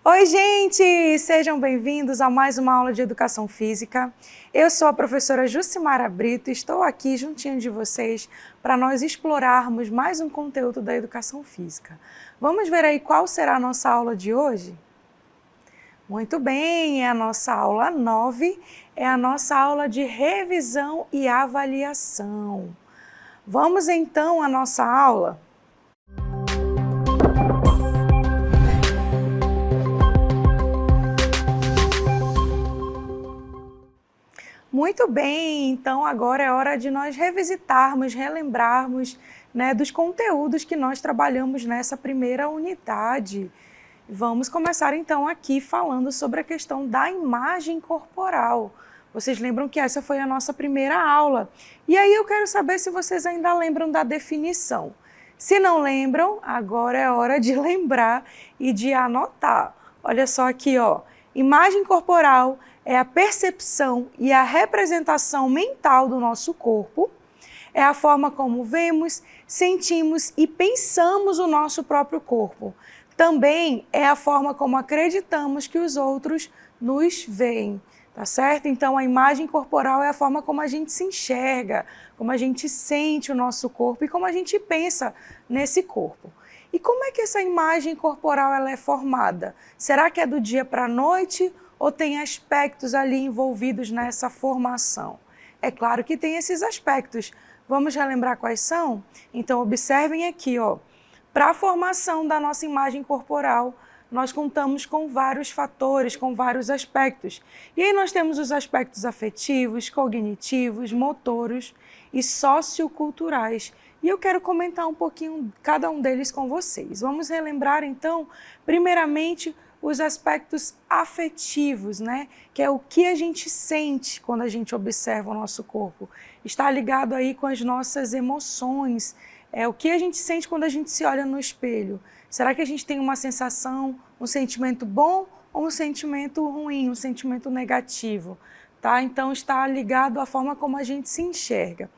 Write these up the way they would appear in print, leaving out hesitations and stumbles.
Oi, gente! Sejam bem-vindos a mais uma aula de Educação Física. Eu sou a professora Jucimara Brito e estou aqui juntinho de vocês para nós explorarmos mais um conteúdo da Educação Física. Vamos ver aí qual será a nossa aula de hoje? Muito bem, é a nossa aula 9, é a nossa aula de revisão e avaliação. Vamos então à nossa aula? Muito bem, então agora é hora de nós revisitarmos, relembrarmos, dos conteúdos que nós trabalhamos nessa primeira unidade. Vamos começar então aqui falando sobre a questão da imagem corporal. Vocês lembram que essa foi a nossa primeira aula. E aí eu quero saber se vocês ainda lembram da definição. Se não lembram, agora é hora de lembrar e de anotar. Olha só aqui, ó. Imagem corporal é a percepção e a representação mental do nosso corpo, é a forma como vemos, sentimos e pensamos o nosso próprio corpo. Também é a forma como acreditamos que os outros nos veem, tá certo? Então, a imagem corporal é a forma como a gente se enxerga, como a gente sente o nosso corpo e como a gente pensa nesse corpo. E como é que essa imagem corporal ela é formada? Será que é do dia para a noite ou tem aspectos ali envolvidos nessa formação? É claro que tem esses aspectos. Vamos relembrar quais são? Então, observem aqui, ó. Para a formação da nossa imagem corporal, nós contamos com vários fatores, com vários aspectos. E aí nós temos os aspectos afetivos, cognitivos, motores e socioculturais. E eu quero comentar um pouquinho cada um deles com vocês. Vamos relembrar, então, primeiramente, os aspectos afetivos, que é o que a gente sente quando a gente observa o nosso corpo. Está ligado aí com as nossas emoções, é o que a gente sente quando a gente se olha no espelho. Será que a gente tem uma sensação, um sentimento bom ou um sentimento ruim, um sentimento negativo? Tá? Então, está ligado à forma como a gente se enxerga.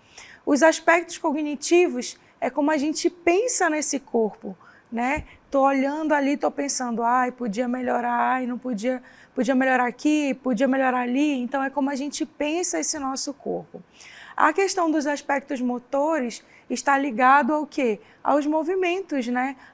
Os aspectos cognitivos é como a gente pensa nesse corpo, Estou olhando ali, estou pensando, podia melhorar, não podia melhorar aqui, podia melhorar ali. Então, é como a gente pensa esse nosso corpo. A questão dos aspectos motores está ligado ao quê? Aos movimentos,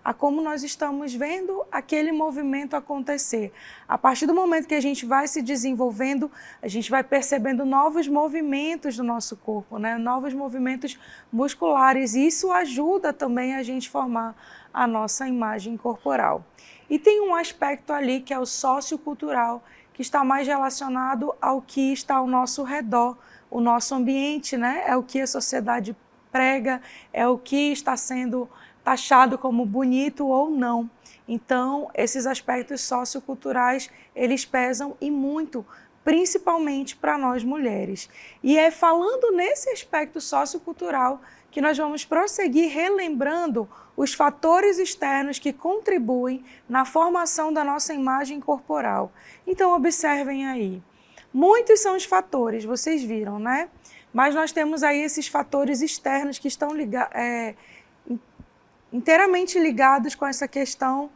A como nós estamos vendo aquele movimento acontecer. A partir do momento que a gente vai se desenvolvendo, a gente vai percebendo novos movimentos do nosso corpo, Novos movimentos musculares. E isso ajuda também a gente formar a nossa imagem corporal. E tem um aspecto ali que é o sociocultural, que está mais relacionado ao que está ao nosso redor, o nosso ambiente, É o que a sociedade prega, é o que está sendo taxado como bonito ou não. Então, esses aspectos socioculturais, eles pesam e muito, principalmente para nós mulheres. E é falando nesse aspecto sociocultural que nós vamos prosseguir relembrando os fatores externos que contribuem na formação da nossa imagem corporal. Então, observem aí. Muitos são os fatores, vocês viram, Mas nós temos aí esses fatores externos que estão inteiramente ligados com essa questão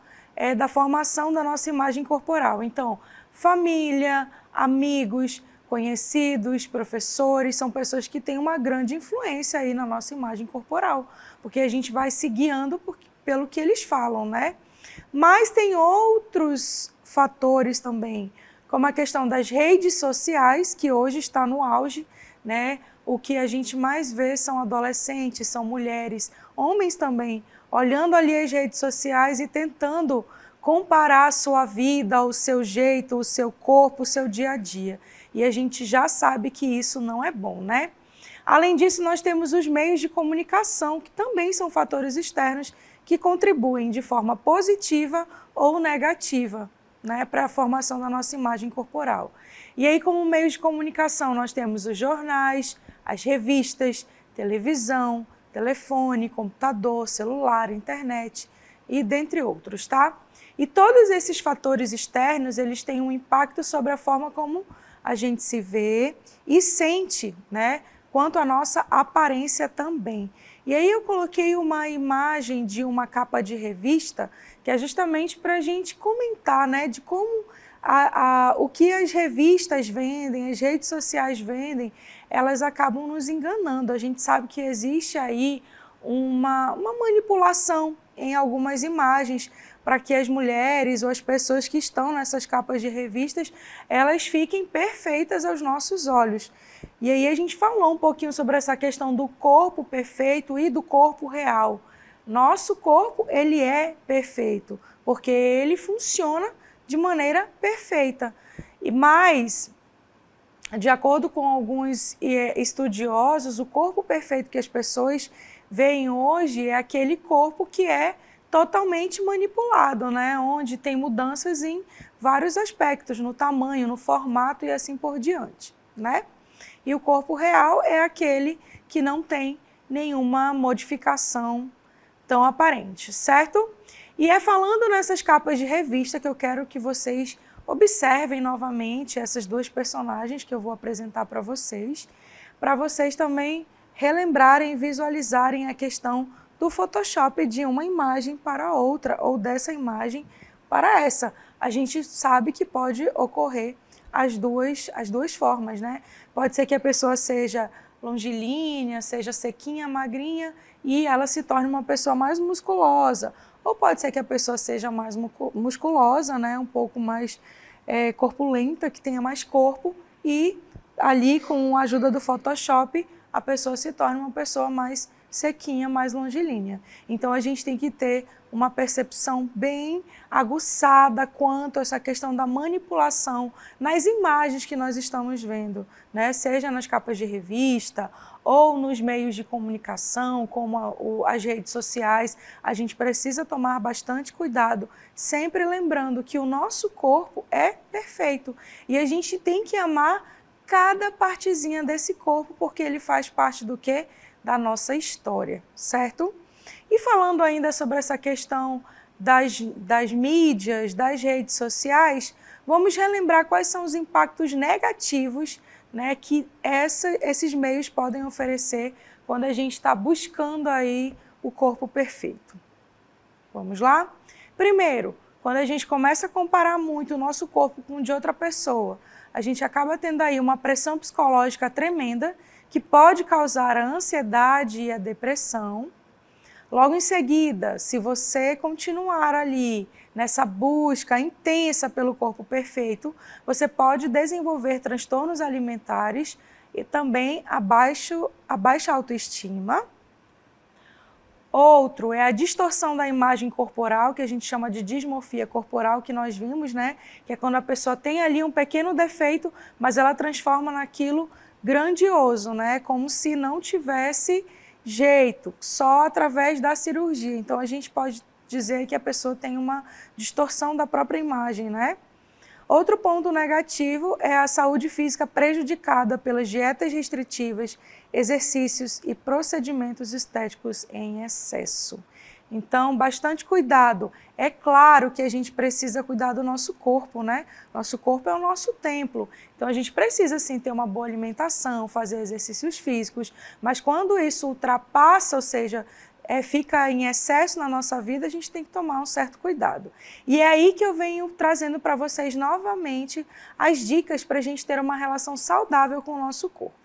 da formação da nossa imagem corporal. Então, família, amigos, conhecidos, professores, são pessoas que têm uma grande influência aí na nossa imagem corporal, porque a gente vai se guiando pelo que eles falam, Mas tem outros fatores também, como a questão das redes sociais, que hoje está no auge, O que a gente mais vê são adolescentes, são mulheres, homens também, olhando ali as redes sociais e tentando comparar a sua vida, o seu jeito, o seu corpo, o seu dia a dia. E a gente já sabe que isso não é bom, Além disso, nós temos os meios de comunicação, que também são fatores externos que contribuem de forma positiva ou negativa, para a formação da nossa imagem corporal. E aí, como meios de comunicação, nós temos os jornais, as revistas, televisão, telefone, computador, celular, internet e dentre outros, tá? E todos esses fatores externos, eles têm um impacto sobre a forma como a gente se vê e sente, quanto à nossa aparência também. E aí eu coloquei uma imagem de uma capa de revista, que é justamente para a gente comentar, né, de como o que as revistas vendem, as redes sociais vendem, elas acabam nos enganando. A gente sabe que existe aí uma manipulação em algumas imagens para que as mulheres ou as pessoas que estão nessas capas de revistas, elas fiquem perfeitas aos nossos olhos. E aí a gente falou um pouquinho sobre essa questão do corpo perfeito e do corpo real. Nosso corpo, ele é perfeito, porque ele funciona de maneira perfeita. Mas, de acordo com alguns estudiosos, o corpo perfeito que as pessoas veem hoje é aquele corpo que é totalmente manipulado, né? Onde tem mudanças em vários aspectos, no tamanho, no formato e assim por diante, né? E o corpo real é aquele que não tem nenhuma modificação tão aparente, certo? E é falando nessas capas de revista que eu quero que vocês observem novamente essas duas personagens que eu vou apresentar para vocês também relembrarem e visualizarem a questão do Photoshop de uma imagem para outra ou dessa imagem para essa. A gente sabe que pode ocorrer as duas formas, né? Pode ser que a pessoa seja longilínea, seja sequinha, magrinha e ela se torne uma pessoa mais musculosa. Ou pode ser que a pessoa seja mais musculosa, né? Um pouco mais corpulenta, que tenha mais corpo e ali com a ajuda do Photoshop a pessoa se torna uma pessoa mais sequinha, mais longilínea. Então a gente tem que ter uma percepção bem aguçada quanto a essa questão da manipulação nas imagens que nós estamos vendo, né? Seja nas capas de revista ou nos meios de comunicação, como as redes sociais. A gente precisa tomar bastante cuidado, sempre lembrando que o nosso corpo é perfeito e a gente tem que amar cada partezinha desse corpo, porque ele faz parte do quê? Da nossa história, certo? E falando ainda sobre essa questão das mídias, das redes sociais, vamos relembrar quais são os impactos negativos, né, que esses meios podem oferecer quando a gente está buscando aí o corpo perfeito. Vamos lá? Primeiro, quando a gente começa a comparar muito o nosso corpo com o de outra pessoa, a gente acaba tendo aí uma pressão psicológica tremenda que pode causar a ansiedade e a depressão. Logo em seguida, se você continuar ali nessa busca intensa pelo corpo perfeito, você pode desenvolver transtornos alimentares e também a baixa autoestima. Outro é a distorção da imagem corporal, que a gente chama de dismorfia corporal, que nós vimos, né? Que é quando a pessoa tem ali um pequeno defeito, mas ela transforma naquilo grandioso, né? Como se não tivesse jeito, só através da cirurgia. Então a gente pode dizer que a pessoa tem uma distorção da própria imagem, né? Outro ponto negativo é a saúde física prejudicada pelas dietas restritivas, exercícios e procedimentos estéticos em excesso. Então, bastante cuidado. É claro que a gente precisa cuidar do nosso corpo, né? Nosso corpo é o nosso templo. Então, a gente precisa, sim, ter uma boa alimentação, fazer exercícios físicos, mas quando isso ultrapassa, ou seja, fica em excesso na nossa vida, a gente tem que tomar um certo cuidado. E é aí que eu venho trazendo para vocês novamente as dicas para a gente ter uma relação saudável com o nosso corpo.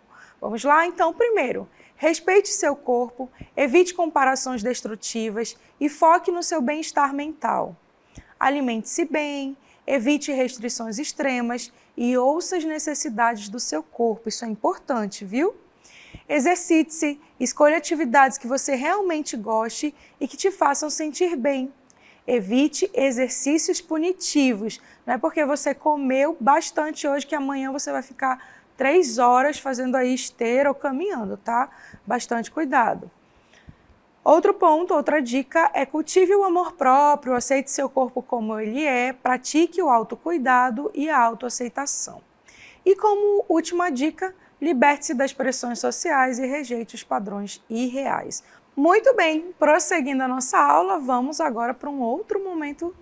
Vamos lá? Então, primeiro, respeite seu corpo, evite comparações destrutivas e foque no seu bem-estar mental. Alimente-se bem, evite restrições extremas e ouça as necessidades do seu corpo. Isso é importante, viu? Exercite-se, escolha atividades que você realmente goste e que te façam sentir bem. Evite exercícios punitivos. Não é porque você comeu bastante hoje que amanhã você vai ficar 3 horas fazendo aí esteira ou caminhando, tá? Bastante cuidado. Outro ponto, outra dica é cultive o amor próprio, aceite seu corpo como ele é, pratique o autocuidado e a autoaceitação. E como última dica, liberte-se das pressões sociais e rejeite os padrões irreais. Muito bem, prosseguindo a nossa aula, vamos agora para um outro momento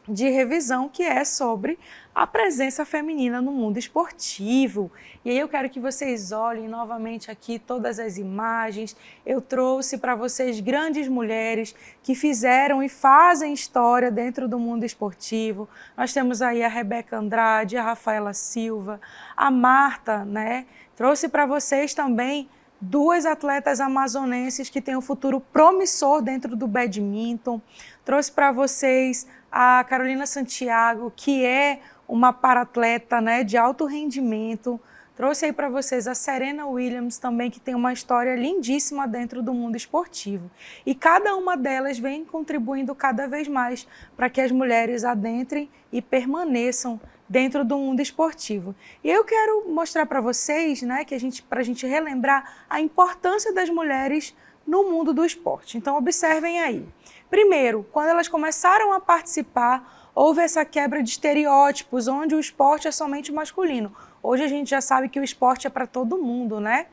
de revisão, que é sobre a presença feminina no mundo esportivo. E aí eu quero que vocês olhem novamente aqui todas as imagens. Eu trouxe para vocês grandes mulheres que fizeram e fazem história dentro do mundo esportivo. Nós temos aí a Rebeca Andrade, a Rafaela Silva, a Marta, né? Trouxe para vocês também duas atletas amazonenses que têm um futuro promissor dentro do badminton. Trouxe para vocês a Carolina Santiago, que é uma paratleta, né, de alto rendimento. Trouxe aí para vocês a Serena Williams também, que tem uma história lindíssima dentro do mundo esportivo. E cada uma delas vem contribuindo cada vez mais para que as mulheres adentrem e permaneçam dentro do mundo esportivo. E eu quero mostrar para vocês, né, para a gente relembrar a importância das mulheres no mundo do esporte. Então observem aí. Primeiro, quando elas começaram a participar, houve essa quebra de estereótipos, onde o esporte é somente masculino. Hoje a gente já sabe que o esporte é para todo mundo, né?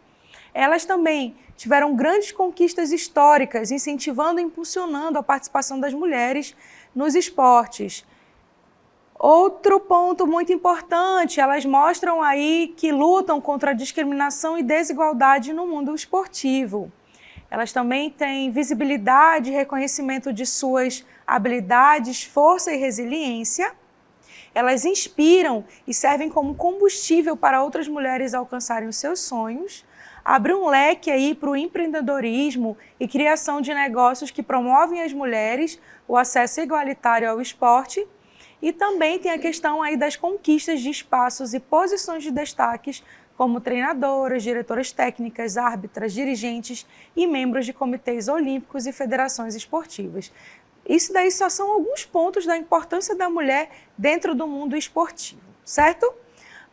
Elas também tiveram grandes conquistas históricas, incentivando e impulsionando a participação das mulheres nos esportes. Outro ponto muito importante, elas mostram aí que lutam contra a discriminação e desigualdade no mundo esportivo. Elas também têm visibilidade e reconhecimento de suas habilidades, força e resiliência. Elas inspiram e servem como combustível para outras mulheres alcançarem os seus sonhos. Abre um leque aí para o empreendedorismo e criação de negócios que promovem as mulheres, o acesso igualitário ao esporte. E também tem a questão aí das conquistas de espaços e posições de destaques, como treinadoras, diretoras técnicas, árbitras, dirigentes e membros de comitês olímpicos e federações esportivas. Isso daí só são alguns pontos da importância da mulher dentro do mundo esportivo, certo?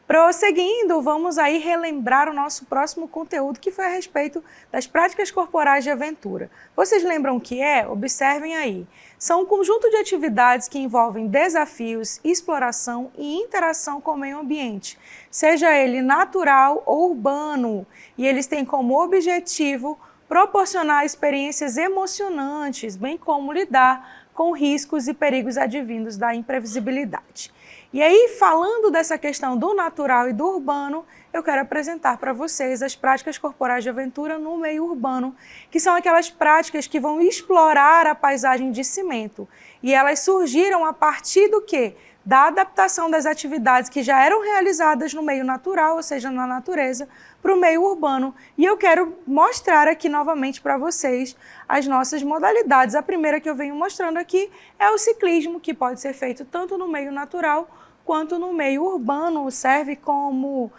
Prosseguindo, vamos aí relembrar o nosso próximo conteúdo, que foi a respeito das práticas corporais de aventura. Vocês lembram o que é? Observem aí. São um conjunto de atividades que envolvem desafios, exploração e interação com o meio ambiente, seja ele natural ou urbano, e eles têm como objetivo proporcionar experiências emocionantes, bem como lidar com riscos e perigos advindos da imprevisibilidade. E aí, falando dessa questão do natural e do urbano, eu quero apresentar para vocês as práticas corporais de aventura no meio urbano, que são aquelas práticas que vão explorar a paisagem de cimento. E elas surgiram a partir do quê? Da adaptação das atividades que já eram realizadas no meio natural, ou seja, na natureza, para o meio urbano. E eu quero mostrar aqui novamente para vocês as nossas modalidades. A primeira que eu venho mostrando aqui é o ciclismo, que pode ser feito tanto no meio natural quanto no meio urbano, serve como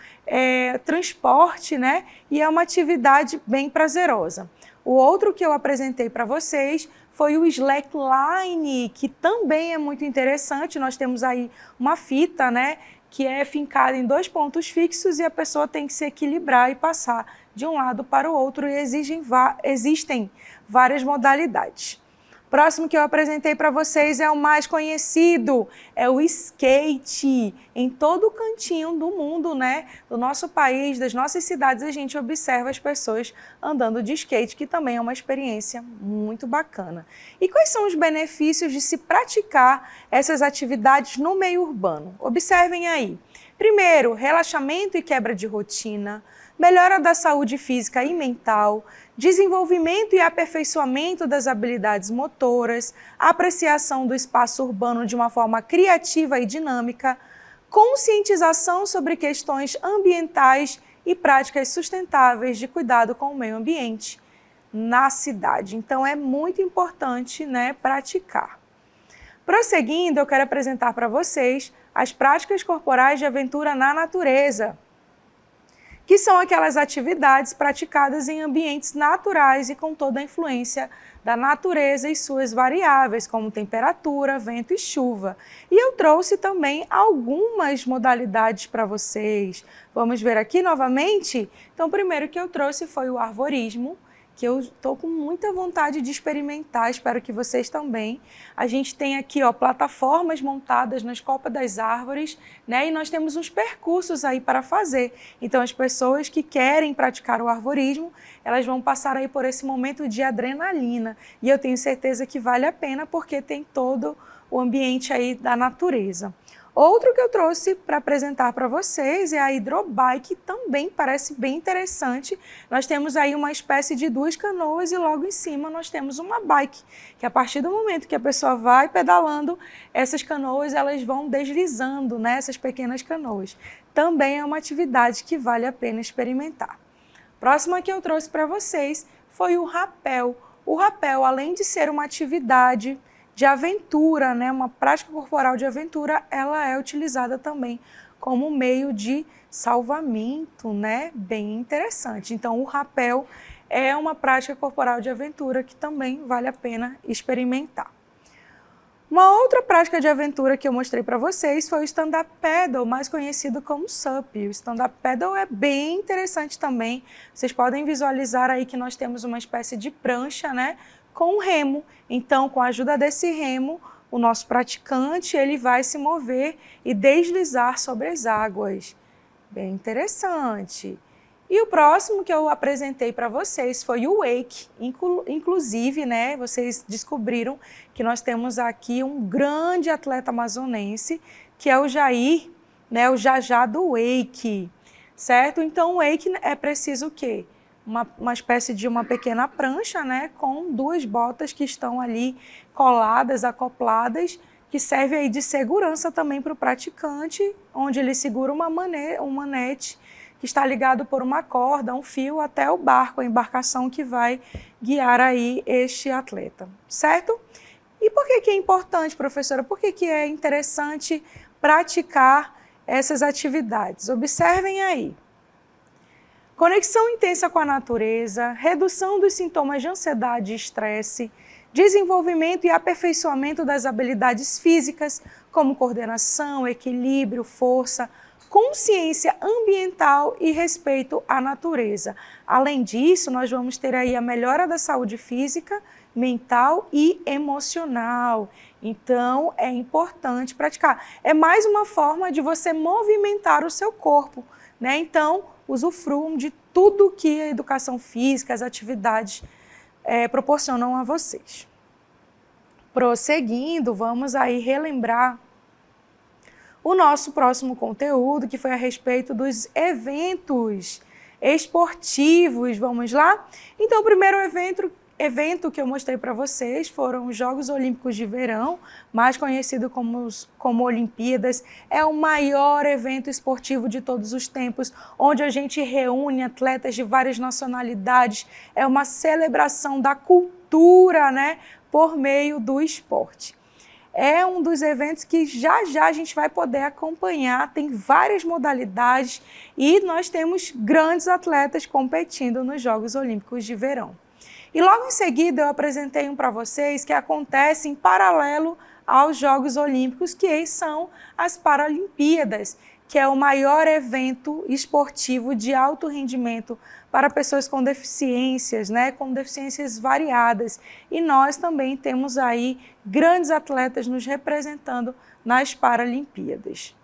transporte, né? E é uma atividade bem prazerosa. O outro que eu apresentei para vocês foi o slackline, que também é muito interessante. Nós temos aí uma fita, né, que é fincada em dois pontos fixos e a pessoa tem que se equilibrar e passar de um lado para o outro, e existem várias modalidades. Próximo que eu apresentei para vocês é o mais conhecido, é o skate. Em todo o cantinho do mundo, né, do nosso país, das nossas cidades, a gente observa as pessoas andando de skate, que também é uma experiência muito bacana. E quais são os benefícios de se praticar essas atividades no meio urbano? Observem aí. Primeiro, relaxamento e quebra de rotina, melhora da saúde física e mental, desenvolvimento e aperfeiçoamento das habilidades motoras, apreciação do espaço urbano de uma forma criativa e dinâmica, conscientização sobre questões ambientais e práticas sustentáveis de cuidado com o meio ambiente na cidade. Então é muito importante, né, praticar. Prosseguindo, eu quero apresentar para vocês as práticas corporais de aventura na natureza, que são aquelas atividades praticadas em ambientes naturais e com toda a influência da natureza e suas variáveis, como temperatura, vento e chuva. E eu trouxe também algumas modalidades para vocês. Vamos ver aqui novamente? Então, o primeiro que eu trouxe foi o arvorismo, que eu estou com muita vontade de experimentar, espero que vocês também. A gente tem aqui, ó, plataformas montadas nas copas das árvores, né? E nós temos uns percursos aí para fazer. Então, as pessoas que querem praticar o arvorismo, elas vão passar aí por esse momento de adrenalina. E eu tenho certeza que vale a pena, porque tem todo o ambiente aí da natureza. Outro que eu trouxe para apresentar para vocês é a hidrobike, também parece bem interessante. Nós temos aí uma espécie de 2 canoas e logo em cima nós temos uma bike, que a partir do momento que a pessoa vai pedalando, essas canoas elas vão deslizando, né, essas pequenas canoas. Também é uma atividade que vale a pena experimentar. Próxima que eu trouxe para vocês foi o rapel. O rapel, além de ser uma atividade de aventura, né, uma prática corporal de aventura, ela é utilizada também como meio de salvamento, né, bem interessante. Então, o rapel é uma prática corporal de aventura que também vale a pena experimentar. Uma outra prática de aventura que eu mostrei para vocês foi o stand-up paddle, mais conhecido como SUP. O stand-up paddle é bem interessante também. Vocês podem visualizar aí que nós temos uma espécie de prancha, né, com um remo. Então, com a ajuda desse remo, o nosso praticante ele vai se mover e deslizar sobre as águas. Bem interessante. E o próximo que eu apresentei para vocês foi o wake. Inclusive, né, vocês descobriram que nós temos aqui um grande atleta amazonense, que é o Jair, né, o Jajá do wake, certo? Então, o wake é preciso o quê? Uma espécie de uma pequena prancha, né, com 2 botas que estão ali coladas, acopladas, que serve aí de segurança também para o praticante, onde ele segura um manete que está ligado por uma corda, um fio, até o barco, a embarcação que vai guiar aí este atleta, certo? E por que é importante, professora? Por que é interessante praticar essas atividades? Observem aí. Conexão intensa com a natureza, redução dos sintomas de ansiedade e estresse, desenvolvimento e aperfeiçoamento das habilidades físicas, como coordenação, equilíbrio, força, consciência ambiental e respeito à natureza. Além disso, nós vamos ter aí a melhora da saúde física, mental e emocional. Então, é importante praticar. É mais uma forma de você movimentar o seu corpo, né? Então, usufruam de tudo que a educação física, as atividades proporcionam a vocês. Prosseguindo, vamos aí relembrar o nosso próximo conteúdo, que foi a respeito dos eventos esportivos. Vamos lá? Então, o primeiro evento que eu mostrei para vocês foram os Jogos Olímpicos de Verão, mais conhecido como Olimpíadas. É o maior evento esportivo de todos os tempos, onde a gente reúne atletas de várias nacionalidades. É uma celebração da cultura, né, por meio do esporte. É um dos eventos que já a gente vai poder acompanhar, tem várias modalidades e nós temos grandes atletas competindo nos Jogos Olímpicos de Verão. E logo em seguida eu apresentei um para vocês que acontece em paralelo aos Jogos Olímpicos, que são as Paralimpíadas, que é o maior evento esportivo de alto rendimento para pessoas com deficiências, né, com deficiências variadas. E nós também temos aí grandes atletas nos representando nas Paralimpíadas.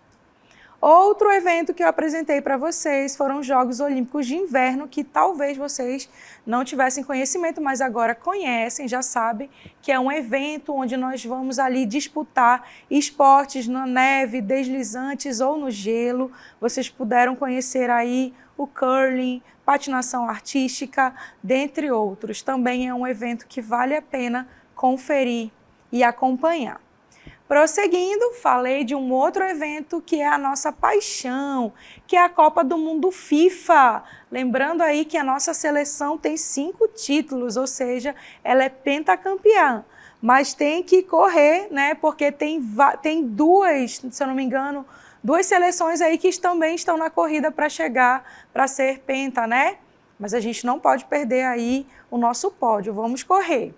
Outro evento que eu apresentei para vocês foram os Jogos Olímpicos de Inverno, que talvez vocês não tivessem conhecimento, mas agora conhecem, já sabem que é um evento onde nós vamos ali disputar esportes na neve, deslizantes ou no gelo. Vocês puderam conhecer aí o curling, patinação artística, dentre outros. Também é um evento que vale a pena conferir e acompanhar. Prosseguindo, falei de um outro evento que é a nossa paixão, que é a Copa do Mundo FIFA. Lembrando aí que a nossa seleção tem 5 títulos, ou seja, ela é pentacampeã. Mas tem que correr, né? Porque tem 2, se eu não me engano, 2 seleções aí que também estão na corrida para chegar, para ser penta, né? Mas a gente não pode perder aí o nosso pódio, vamos correr.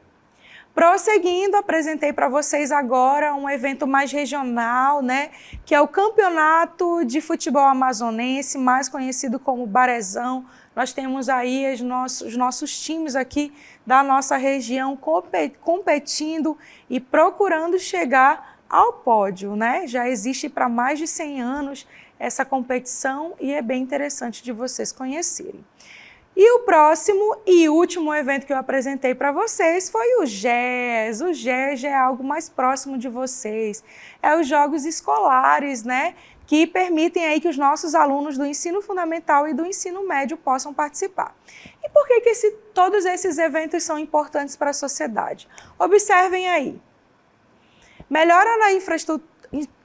Prosseguindo, apresentei para vocês agora um evento mais regional, né, que é o Campeonato de Futebol Amazonense, mais conhecido como Barezão. Nós temos aí os nossos times aqui da nossa região competindo e procurando chegar ao pódio, né? Já existe para mais de 100 anos essa competição e é bem interessante de vocês conhecerem. E o próximo e último evento que eu apresentei para vocês foi o GES. O GES é algo mais próximo de vocês. É os jogos escolares, né? Que permitem aí que os nossos alunos do ensino fundamental e do ensino médio possam participar. E por que todos esses eventos são importantes para a sociedade? Observem aí. Melhora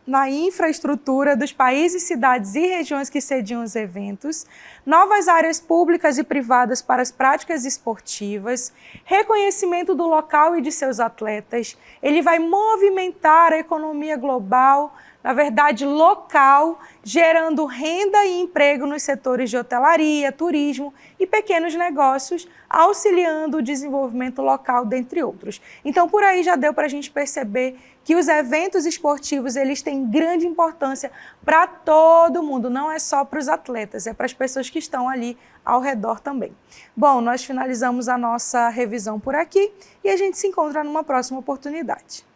na infraestrutura dos países, cidades e regiões que sediam os eventos, novas áreas públicas e privadas para as práticas esportivas, reconhecimento do local e de seus atletas. Ele vai movimentar a economia global, na verdade local, gerando renda e emprego nos setores de hotelaria, turismo e pequenos negócios, auxiliando o desenvolvimento local, dentre outros. Então, por aí já deu para a gente perceber que os eventos esportivos eles têm grande importância para todo mundo, não é só para os atletas, é para as pessoas que estão ali ao redor também. Bom, nós finalizamos a nossa revisão por aqui e a gente se encontra numa próxima oportunidade.